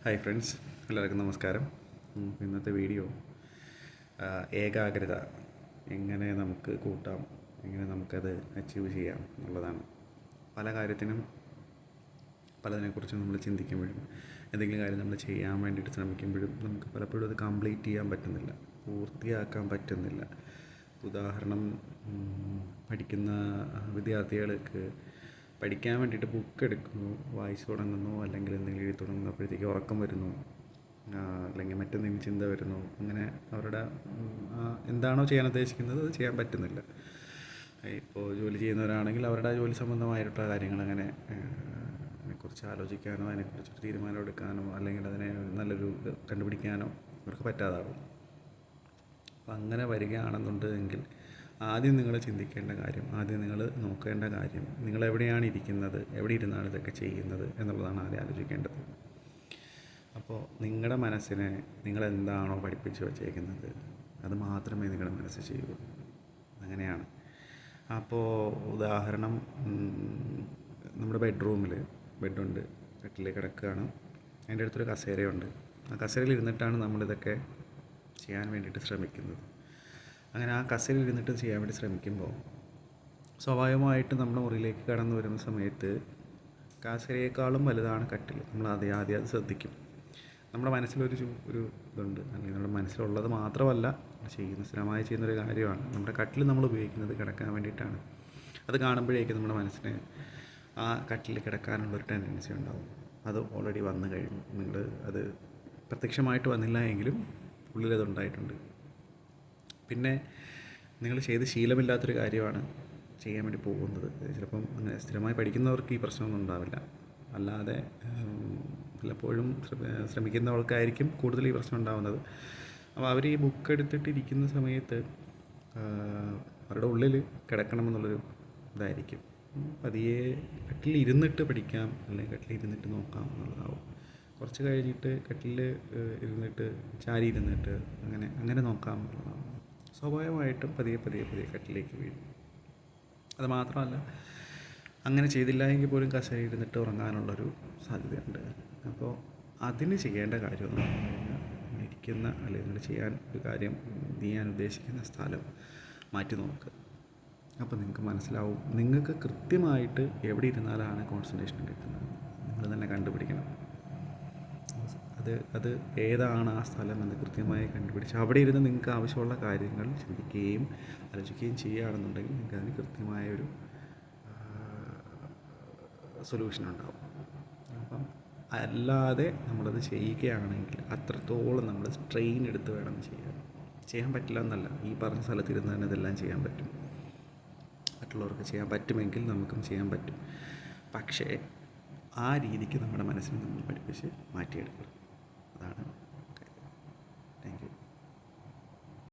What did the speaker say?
Hi friends, എല്ലാവർക്കും നമസ്കാരം. ഇന്നത്തെ വീഡിയോ ഏകാഗ്രത എങ്ങനെ നമുക്ക് കൂട്ടാം, എങ്ങനെ നമുക്കത് അച്ചീവ് ചെയ്യാം എന്നുള്ളതാണ്. പല കാര്യത്തിനും പലതിനെക്കുറിച്ചും നമ്മൾ ചിന്തിക്കുമ്പോഴും എന്തെങ്കിലും കാര്യം നമ്മൾ ചെയ്യാൻ വേണ്ടിയിട്ട് ശ്രമിക്കുമ്പോഴും നമുക്ക് പലപ്പോഴും അത് കംപ്ലീറ്റ് ചെയ്യാൻ പറ്റുന്നില്ല, പൂർത്തിയാക്കാൻ പറ്റുന്നില്ല. ഉദാഹരണം, പഠിക്കുന്ന വിദ്യാർത്ഥികൾക്ക് പഠിക്കാൻ വേണ്ടിയിട്ട് ബുക്ക് എടുക്കുന്നു, വായിച്ചു തുടങ്ങുന്നു, അല്ലെങ്കിൽ എന്തെങ്കിലും എഴുതി തുടങ്ങുന്നപ്പോഴത്തേക്ക് ഉറക്കം വരുന്നു, അല്ലെങ്കിൽ മറ്റെന്തെങ്കിലും ചിന്ത വരുന്നു. അങ്ങനെ അവരുടെ എന്താണോ ചെയ്യാൻ ഉദ്ദേശിക്കുന്നത് അത് ചെയ്യാൻ പറ്റുന്നില്ല. ഇപ്പോൾ ജോലി ചെയ്യുന്നവരാണെങ്കിൽ അവരുടെ ജോലി സംബന്ധമായിട്ടുള്ള കാര്യങ്ങൾ അങ്ങനെ അതിനെക്കുറിച്ച് ആലോചിക്കാനോ അതിനെക്കുറിച്ചൊരു തീരുമാനം എടുക്കാനോ അല്ലെങ്കിൽ അതിനെ നല്ലൊരു ഇത് കണ്ടുപിടിക്കാനോ അവർക്ക് പറ്റാതാവും. അപ്പം അങ്ങനെ വരികയാണെന്നുണ്ടെങ്കിൽ ആദ്യം നിങ്ങൾ ചിന്തിക്കേണ്ട കാര്യം, ആദ്യം നിങ്ങൾ നോക്കേണ്ട കാര്യം, നിങ്ങൾ എവിടെയാണ് ഇരിക്കുന്നത്, എവിടെ ഇരുന്നാണ് ഇതൊക്കെ ചെയ്യുന്നത് എന്നുള്ളതാണ് ആദ്യം ആലോചിക്കേണ്ടത്. അപ്പോൾ നിങ്ങളുടെ മനസ്സിനെ നിങ്ങളെന്താണോ പഠിപ്പിച്ച് വച്ചേക്കുന്നത് അത് മാത്രമേ നിങ്ങളുടെ മനസ്സ് ചെയ്യൂ. അങ്ങനെയാണ്. അപ്പോൾ ഉദാഹരണം, നമ്മുടെ ബെഡുണ്ട്, കട്ടിൽ കിടക്കുകയാണ്, അതിൻ്റെ അടുത്തൊരു കസേരയുണ്ട്. ആ കസേരയിൽ ഇരുന്നിട്ടാണ് നമ്മളിതൊക്കെ ചെയ്യാൻ വേണ്ടിയിട്ട് ശ്രമിക്കുന്നത്. അങ്ങനെ ആ കസേരയിൽ ഇരുന്നിട്ട് ചെയ്യാൻ വേണ്ടി ശ്രമിക്കുമ്പോൾ സ്വാഭാവികമായിട്ട് നമ്മുടെ മുറിയിലേക്ക് കടന്നു വരുന്ന സമയത്ത് കസേരയേക്കാളും വലുതാണ് കട്ടിൽ. നമ്മൾ ആദ്യം അത് ശ്രദ്ധിക്കും. നമ്മുടെ മനസ്സിലൊരു ഇതുണ്ട്, അല്ലെങ്കിൽ നമ്മുടെ മനസ്സിലുള്ളത് മാത്രമല്ല, സ്ഥിരമായി ചെയ്യുന്നൊരു കാര്യമാണ്. നമ്മുടെ കട്ടിൽ നമ്മൾ ഉപയോഗിക്കുന്നത് കിടക്കാൻ വേണ്ടിയിട്ടാണ്. അത് കാണുമ്പോഴേക്കും നമ്മുടെ മനസ്സിന് ആ കട്ടിൽ കിടക്കാനുള്ളൊരു ടെൻഡൻസി ഉണ്ടാവും. അത് ഓൾറെഡി വന്നു കഴിഞ്ഞു. നിങ്ങൾ അത് പ്രത്യക്ഷമായിട്ട് വന്നില്ല എങ്കിലും ഉള്ളിലതുണ്ടായിട്ടുണ്ട്. പിന്നെ നിങ്ങൾ ചെയ്ത് ശീലമില്ലാത്തൊരു കാര്യമാണ് ചെയ്യാൻ വേണ്ടി പോകുന്നത്. ചിലപ്പം അങ്ങനെ സ്ഥിരമായി പഠിക്കുന്നവർക്ക് ഈ പ്രശ്നമൊന്നും ഉണ്ടാവില്ല. അല്ലാതെ പലപ്പോഴും ശ്രമിക്കുന്നവർക്കായിരിക്കും കൂടുതൽ ഈ പ്രശ്നം ഉണ്ടാകുന്നത്. അപ്പോൾ അവർ ഈ ബുക്ക് എടുത്തിട്ടിരിക്കുന്ന സമയത്ത് അവരുടെ ഉള്ളിൽ കിടക്കണമെന്നുള്ളൊരു ഇതായിരിക്കും. പതിയെ കട്ടിൽ ഇരുന്നിട്ട് പഠിക്കാം, അല്ലെങ്കിൽ കട്ടിൽ ഇരുന്നിട്ട് നോക്കാം എന്നുള്ളതാവും. കുറച്ച് കഴിഞ്ഞിട്ട് കട്ടിൽ ഇരുന്നിട്ട് ചാരി ഇരുന്നിട്ട് അങ്ങനെ നോക്കാം എന്നുള്ളതാണ്. സ്വാഭാവികമായിട്ടും പതിയെ കട്ടിലേക്ക് വീഴും. അത് മാത്രമല്ല, അങ്ങനെ ചെയ്തില്ല എങ്കിൽ പോലും കസേര ഇരുന്നിട്ട് ഉറങ്ങാനുള്ളൊരു സാധ്യതയുണ്ട്. അപ്പോൾ അതിന് ചെയ്യേണ്ട കാര്യം എന്ന് പറഞ്ഞു കഴിഞ്ഞാൽ, ഇരിക്കുന്ന അല്ലെങ്കിൽ ചെയ്യാൻ ഒരു കാര്യം ചെയ്യാൻ ഉദ്ദേശിക്കുന്ന സ്ഥലം മാറ്റി നോക്കുക. അപ്പോൾ നിങ്ങൾക്ക് മനസ്സിലാവും, നിങ്ങൾക്ക് കൃത്യമായിട്ട് എവിടെ ഇരുന്നാലാണ് കോൺസെൻട്രേഷൻ കിട്ടുന്നത് നിങ്ങൾ തന്നെ കണ്ടുപിടിക്കണം. അത് ഏതാണ് ആ സ്ഥലം എന്ന് കൃത്യമായി കണ്ടുപിടിച്ച് അവിടെ ഇരുന്ന് നിങ്ങൾക്ക് ആവശ്യമുള്ള കാര്യങ്ങൾ ചിന്തിക്കുകയും ആലോചിക്കുകയും ചെയ്യുകയാണെന്നുണ്ടെങ്കിൽ നിങ്ങൾക്ക് അതിന് കൃത്യമായൊരു സൊല്യൂഷൻ ഉണ്ടാവും. അപ്പം അല്ലാതെ നമ്മളത് ചെയ്യുകയാണെങ്കിൽ അത്രത്തോളം നമ്മൾ സ്ട്രെയിൻ എടുത്ത് വേണം ചെയ്യാൻ പറ്റില്ല എന്നല്ല, ഈ പറഞ്ഞ സ്ഥലത്തിരുന്ന് തന്നെ ഇതെല്ലാം ചെയ്യാൻ പറ്റും. മറ്റുള്ളവർക്ക് ചെയ്യാൻ പറ്റുമെങ്കിൽ നമുക്കും ചെയ്യാൻ പറ്റും. പക്ഷേ ആ രീതിക്ക് നമ്മുടെ മനസ്സിനെ നമ്മൾ പഠിപ്പിച്ച് മാറ്റിയെടുക്കണം. അതാണ്